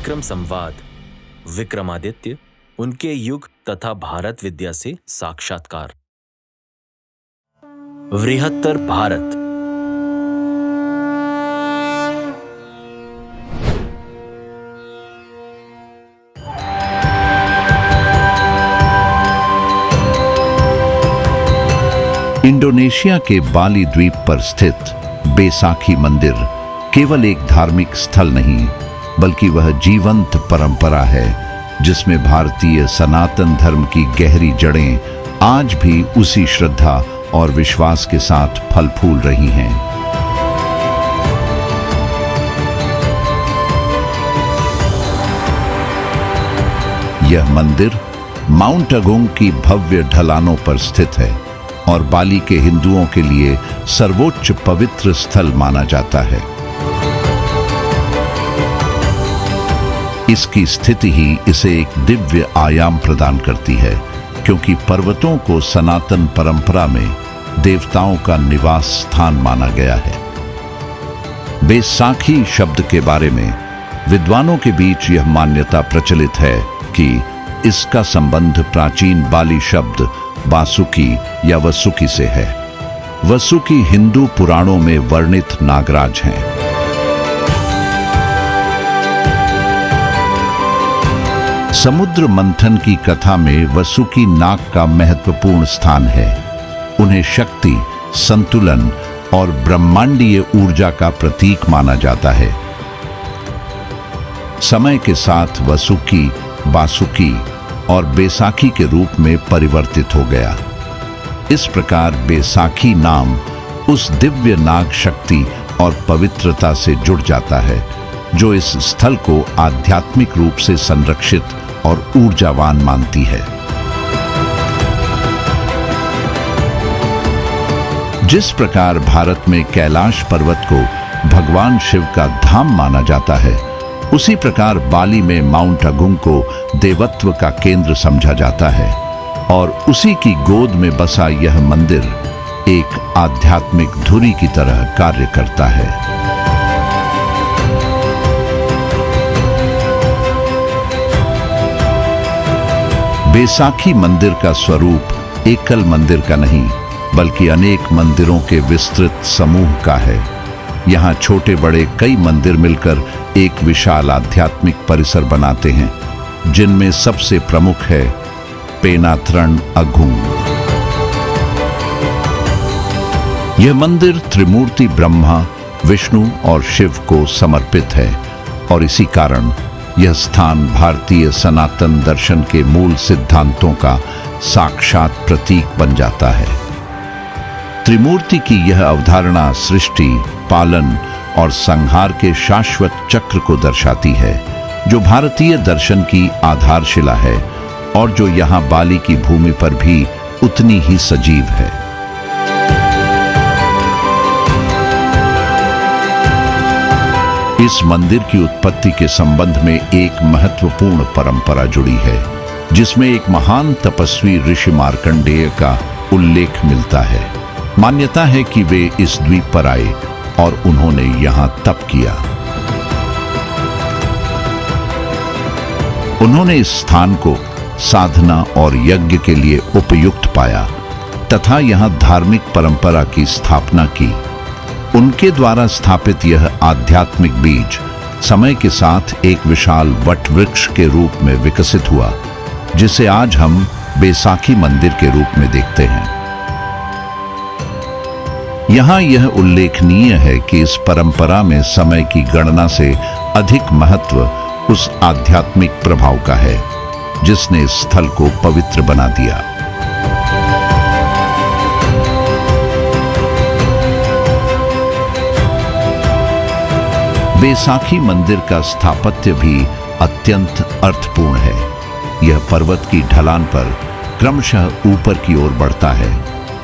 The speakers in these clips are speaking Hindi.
विक्रम संवाद, विक्रमादित्य, उनके युग तथा भारत विद्या से साक्षात्कार। वृहत्तर भारत। इंडोनेशिया के बाली द्वीप पर स्थित बैसाखी मंदिर केवल एक धार्मिक स्थल नहीं, बल्कि वह जीवंत परंपरा है जिसमें भारतीय सनातन धर्म की गहरी जड़ें आज भी उसी श्रद्धा और विश्वास के साथ फल फूल रही हैं। यह मंदिर माउंट अगुंग की भव्य ढलानों पर स्थित है और बाली के हिंदुओं के लिए सर्वोच्च पवित्र स्थल माना जाता है। इसकी स्थिति ही इसे एक दिव्य आयाम प्रदान करती है, क्योंकि पर्वतों को सनातन परंपरा में देवताओं का निवास स्थान माना गया है। बैसाखी शब्द के बारे में विद्वानों के बीच यह मान्यता प्रचलित है कि इसका संबंध प्राचीन बाली शब्द बासुकी या वसुकी से है। वसुकी हिंदू पुराणों में वर्णित नागराज हैं। समुद्र मंथन की कथा में वसुकी नाग का महत्वपूर्ण स्थान है। उन्हें शक्ति, संतुलन और ब्रह्मांडीय ऊर्जा का प्रतीक माना जाता है। समय के साथ वसुकी बासुकी और बैसाखी के रूप में परिवर्तित हो गया। इस प्रकार बैसाखी नाम उस दिव्य नाग शक्ति और पवित्रता से जुड़ जाता है जो इस स्थल को आध्यात्मिक रूप से संरक्षित और ऊर्जावान मानती है। जिस प्रकार भारत में कैलाश पर्वत को भगवान शिव का धाम माना जाता है, उसी प्रकार बाली में माउंट अगुंग को देवत्व का केंद्र समझा जाता है और उसी की गोद में बसा यह मंदिर एक आध्यात्मिक धुरी की तरह कार्य करता है। बैसाखी मंदिर का स्वरूप एकल मंदिर का नहीं, बल्कि अनेक मंदिरों के विस्तृत समूह का है। यहाँ छोटे बड़े कई मंदिर मिलकर एक विशाल आध्यात्मिक परिसर बनाते हैं, जिनमें सबसे प्रमुख है पेनाथरन अगुंग। यह मंदिर त्रिमूर्ति ब्रह्मा, विष्णु और शिव को समर्पित है और इसी कारण यह स्थान भारतीय सनातन दर्शन के मूल सिद्धांतों का साक्षात प्रतीक बन जाता है। त्रिमूर्ति की यह अवधारणा सृष्टि, पालन और संहार के शाश्वत चक्र को दर्शाती है, जो भारतीय दर्शन की आधारशिला है और जो यहाँ बाली की भूमि पर भी उतनी ही सजीव है। इस मंदिर की उत्पत्ति के संबंध में एक महत्वपूर्ण परंपरा जुड़ी है, जिसमें एक महान तपस्वी ऋषि मार्कंडेय का उल्लेख मिलता है। मान्यता है कि वे इस द्वीप पर आए और उन्होंने यहां तप किया। उन्होंने इस स्थान को साधना और यज्ञ के लिए उपयुक्त पाया तथा यहां धार्मिक परंपरा की स्थापना की। उनके द्वारा स्थापित यह आध्यात्मिक बीज समय के साथ एक विशाल वट वृक्ष के रूप में विकसित हुआ, जिसे आज हम बैसाखी मंदिर के रूप में देखते हैं। यहाँ यह उल्लेखनीय है कि इस परंपरा में समय की गणना से अधिक महत्व उस आध्यात्मिक प्रभाव का है, जिसने इस स्थल को पवित्र बना दिया। बैसाखी मंदिर का स्थापत्य भी अत्यंत अर्थपूर्ण है। यह पर्वत की ढलान पर क्रमशः ऊपर की ओर बढ़ता है,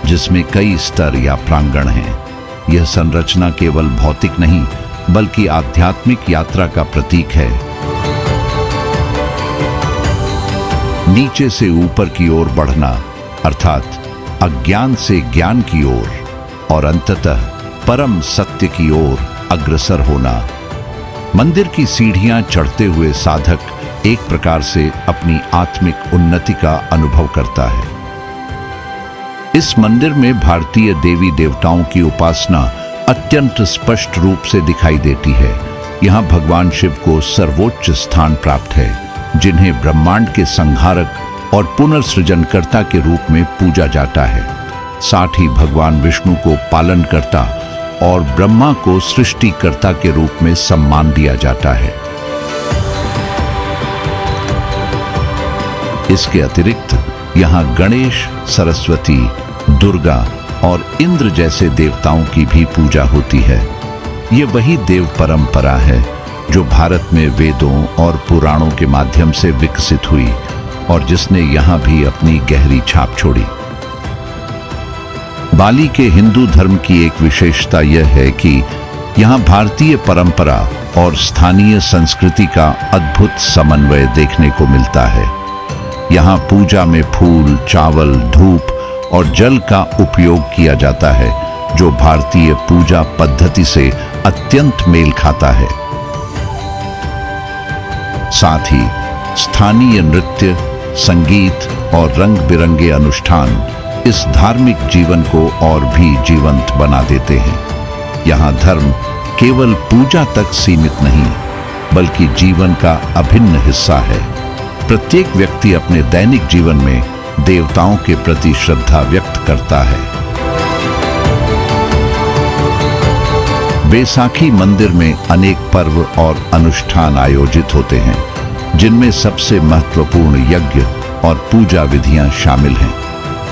जिसमें कई स्तर या प्रांगण हैं। यह संरचना केवल भौतिक नहीं, बल्कि आध्यात्मिक यात्रा का प्रतीक है। नीचे से ऊपर की ओर बढ़ना अर्थात अज्ञान से ज्ञान की ओर और अंततः परम सत्य की ओर अग्रसर होना। मंदिर की सीढ़ियां चढ़ते हुए साधक एक प्रकार से अपनी आत्मिक उन्नति का अनुभव करता है। इस मंदिर में भारतीय देवी देवताओं की उपासना अत्यंत स्पष्ट रूप से दिखाई देती है। यहाँ भगवान शिव को सर्वोच्च स्थान प्राप्त है, जिन्हें ब्रह्मांड के संहारक और पुनर्सृजनकर्ता के रूप में पूजा जाता है। साथ ही भगवान विष्णु को पालनकर्ता और ब्रह्मा को सृष्टिकर्ता के रूप में सम्मान दिया जाता है। इसके अतिरिक्त यहाँ गणेश, सरस्वती, दुर्गा और इंद्र जैसे देवताओं की भी पूजा होती है। ये वही देव परंपरा है जो भारत में वेदों और पुराणों के माध्यम से विकसित हुई और जिसने यहाँ भी अपनी गहरी छाप छोड़ी। बाली के हिंदू धर्म की एक विशेषता यह है कि यहाँ भारतीय परंपरा और स्थानीय संस्कृति का अद्भुत समन्वय देखने को मिलता है। यहाँ पूजा में फूल, चावल, धूप और जल का उपयोग किया जाता है, जो भारतीय पूजा पद्धति से अत्यंत मेल खाता है। साथ ही स्थानीय नृत्य, संगीत और रंग बिरंगे अनुष्ठान इस धार्मिक जीवन को और भी जीवंत बना देते हैं। यहाँ धर्म केवल पूजा तक सीमित नहीं, बल्कि जीवन का अभिन्न हिस्सा है। प्रत्येक व्यक्ति अपने दैनिक जीवन में देवताओं के प्रति श्रद्धा व्यक्त करता है। बैसाखी मंदिर में अनेक पर्व और अनुष्ठान आयोजित होते हैं, जिनमें सबसे महत्वपूर्ण यज्ञ और पूजा विधियां शामिल हैं।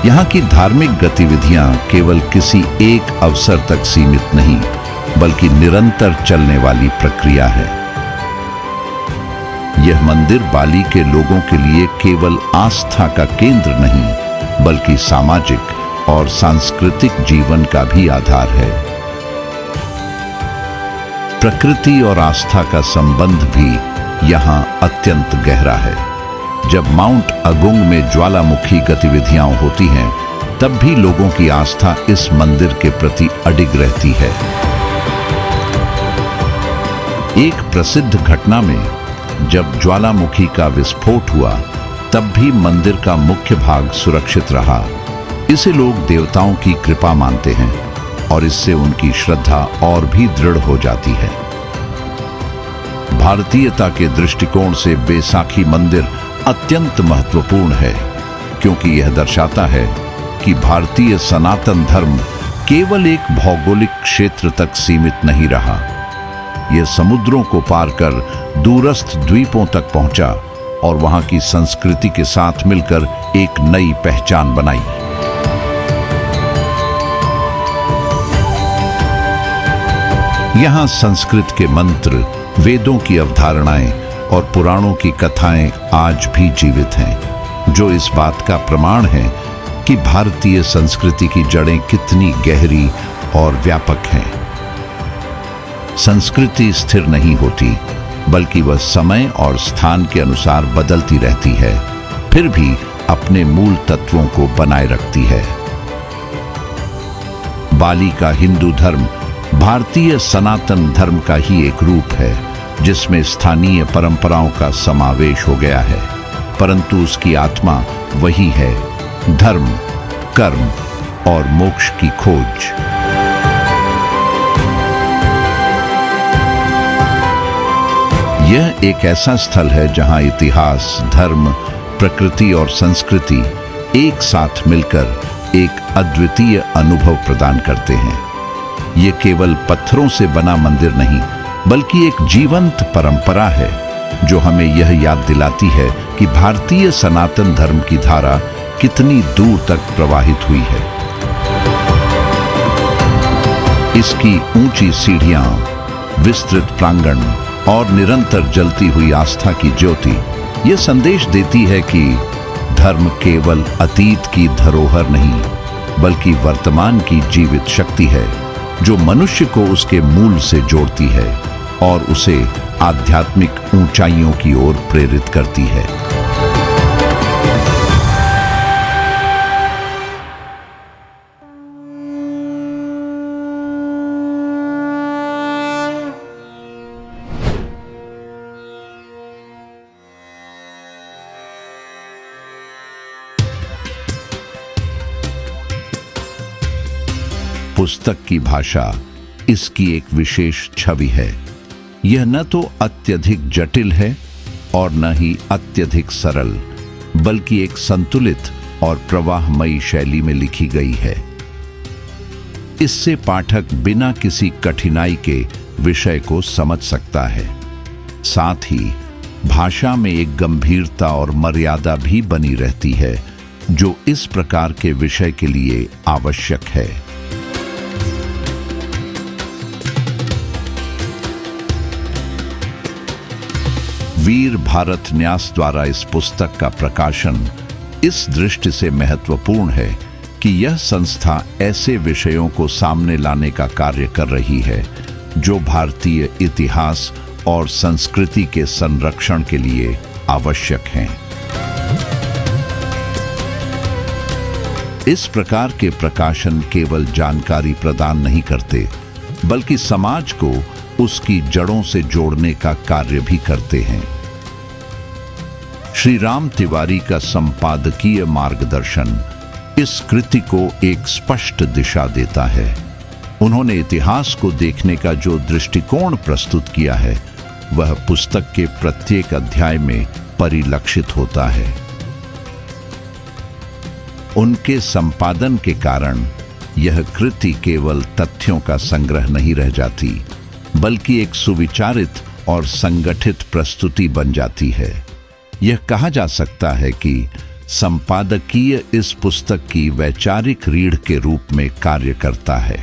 यहाँ की धार्मिक गतिविधियां केवल किसी एक अवसर तक सीमित नहीं, बल्कि निरंतर चलने वाली प्रक्रिया है। यह मंदिर बाली के लोगों के लिए केवल आस्था का केंद्र नहीं, बल्कि सामाजिक और सांस्कृतिक जीवन का भी आधार है। प्रकृति और आस्था का संबंध भी यहाँ अत्यंत गहरा है। जब माउंट अगुंग में ज्वालामुखी गतिविधियां होती हैं, तब भी लोगों की आस्था इस मंदिर के प्रति अडिग रहती है। एक प्रसिद्ध घटना में जब ज्वालामुखी का विस्फोट हुआ, तब भी मंदिर का मुख्य भाग सुरक्षित रहा। इसे लोग देवताओं की कृपा मानते हैं और इससे उनकी श्रद्धा और भी दृढ़ हो जाती है। भारतीयता के दृष्टिकोण से बैसाखी मंदिर अत्यंत महत्वपूर्ण है, क्योंकि यह दर्शाता है कि भारतीय सनातन धर्म केवल एक भौगोलिक क्षेत्र तक सीमित नहीं रहा। यह समुद्रों को पार कर दूरस्थ द्वीपों तक पहुंचा और वहां की संस्कृति के साथ मिलकर एक नई पहचान बनाई। यहां संस्कृत के मंत्र, वेदों की अवधारणाएं और पुराणों की कथाएं आज भी जीवित हैं, जो इस बात का प्रमाण है कि भारतीय संस्कृति की जड़ें कितनी गहरी और व्यापक हैं। संस्कृति स्थिर नहीं होती, बल्कि वह समय और स्थान के अनुसार बदलती रहती है, फिर भी अपने मूल तत्वों को बनाए रखती है। बाली का हिंदू धर्म भारतीय सनातन धर्म का ही एक रूप है, जिसमें स्थानीय परंपराओं का समावेश हो गया है, परंतु उसकी आत्मा वही है, धर्म, कर्म और मोक्ष की खोज। यह एक ऐसा स्थल है जहां इतिहास, धर्म, प्रकृति और संस्कृति एक साथ मिलकर एक अद्वितीय अनुभव प्रदान करते हैं। ये केवल पत्थरों से बना मंदिर नहीं, बल्कि एक जीवंत परंपरा है, जो हमें यह याद दिलाती है कि भारतीय सनातन धर्म की धारा कितनी दूर तक प्रवाहित हुई है। इसकी ऊंची सीढ़ियां, विस्तृत प्रांगण और निरंतर जलती हुई आस्था की ज्योति यह संदेश देती है कि धर्म केवल अतीत की धरोहर नहीं, बल्कि वर्तमान की जीवित शक्ति है, जो मनुष्य को उसके मूल से जोड़ती है और उसे आध्यात्मिक ऊंचाइयों की ओर प्रेरित करती है। पुस्तक की भाषा इसकी एक विशेष छवि है। यह न तो अत्यधिक जटिल है और न ही अत्यधिक सरल, बल्कि एक संतुलित और प्रवाहमयी शैली में लिखी गई है। इससे पाठक बिना किसी कठिनाई के विषय को समझ सकता है। साथ ही भाषा में एक गंभीरता और मर्यादा भी बनी रहती है, जो इस प्रकार के विषय के लिए आवश्यक है। वीर भारत न्यास द्वारा इस पुस्तक का प्रकाशन इस दृष्टि से महत्वपूर्ण है कि यह संस्था ऐसे विषयों को सामने लाने का कार्य कर रही है जो भारतीय इतिहास और संस्कृति के संरक्षण के लिए आवश्यक हैं। इस प्रकार के प्रकाशन केवल जानकारी प्रदान नहीं करते, बल्कि समाज को उसकी जड़ों से जोड़ने का कार्य भी करते हैं। श्री राम तिवारी का संपादकीय मार्गदर्शन इस कृति को एक स्पष्ट दिशा देता है। उन्होंने इतिहास को देखने का जो दृष्टिकोण प्रस्तुत किया है, वह पुस्तक के प्रत्येक अध्याय में परिलक्षित होता है। उनके संपादन के कारण यह कृति केवल तथ्यों का संग्रह नहीं रह जाती, बल्कि एक सुविचारित और संगठित प्रस्तुति बन जाती है। यह कहा जा सकता है कि संपादकीय इस पुस्तक की वैचारिक रीढ़ के रूप में कार्य करता है।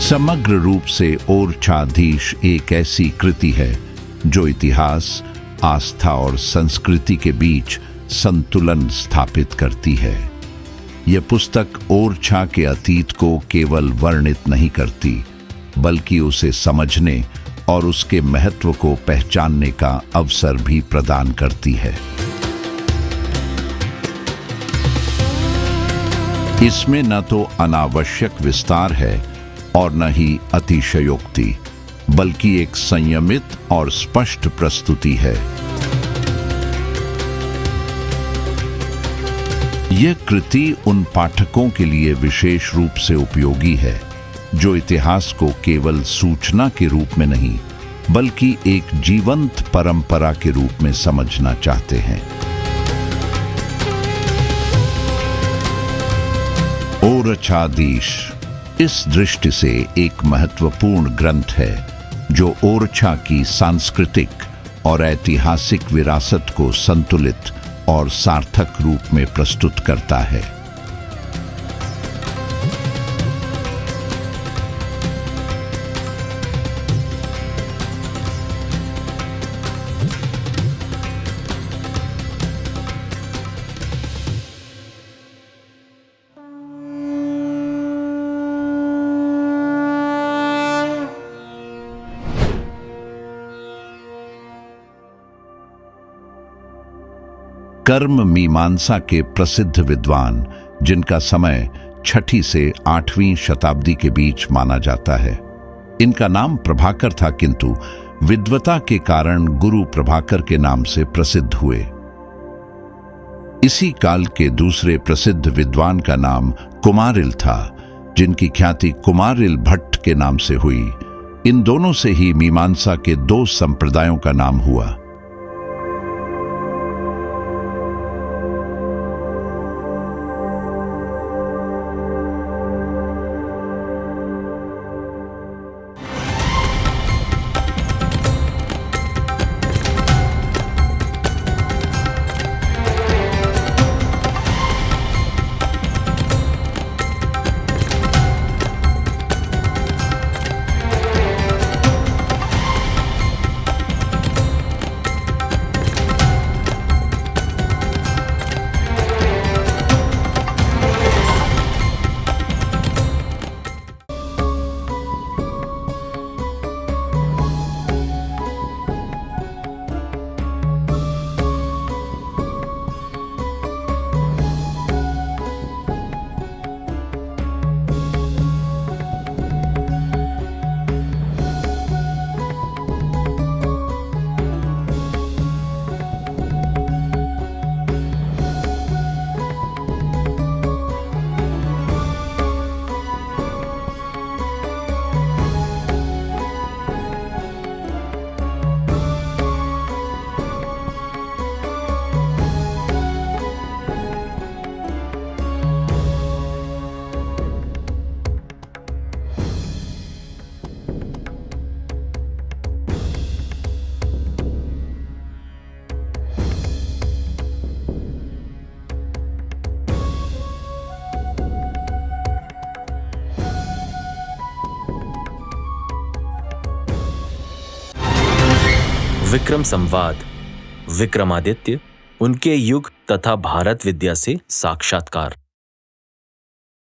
समग्र रूप से ओरछाधीश एक ऐसी कृति है जो इतिहास, आस्था और संस्कृति के बीच संतुलन स्थापित करती है। यह पुस्तक ओरछा के अतीत को केवल वर्णित नहीं करती, बल्कि उसे समझने और उसके महत्व को पहचानने का अवसर भी प्रदान करती है। इसमें न तो अनावश्यक विस्तार है और न ही अतिशयोक्ति, बल्कि एक संयमित और स्पष्ट प्रस्तुति है। यह कृति उन पाठकों के लिए विशेष रूप से उपयोगी है जो इतिहास को केवल सूचना के रूप में नहीं, बल्कि एक जीवंत परंपरा के रूप में समझना चाहते हैं। ओरछाधीश इस दृष्टि से एक महत्वपूर्ण ग्रंथ है जो ओरछा की सांस्कृतिक और ऐतिहासिक विरासत को संतुलित और सार्थक रूप में प्रस्तुत करता है। कर्म मीमांसा के प्रसिद्ध विद्वान, जिनका समय 6ठी से 8वीं शताब्दी के बीच माना जाता है। इनका नाम प्रभाकर था, किंतु विद्वता के कारण गुरु प्रभाकर के नाम से प्रसिद्ध हुए। इसी काल के दूसरे प्रसिद्ध विद्वान का नाम कुमारिल था, जिनकी ख्याति कुमारिल भट्ट के नाम से हुई। इन दोनों से ही मीमांसा के 2 संप्रदायों का नाम हुआ। विक्रम संवाद, विक्रमादित्य, उनके युग तथा भारत विद्या से साक्षात्कार।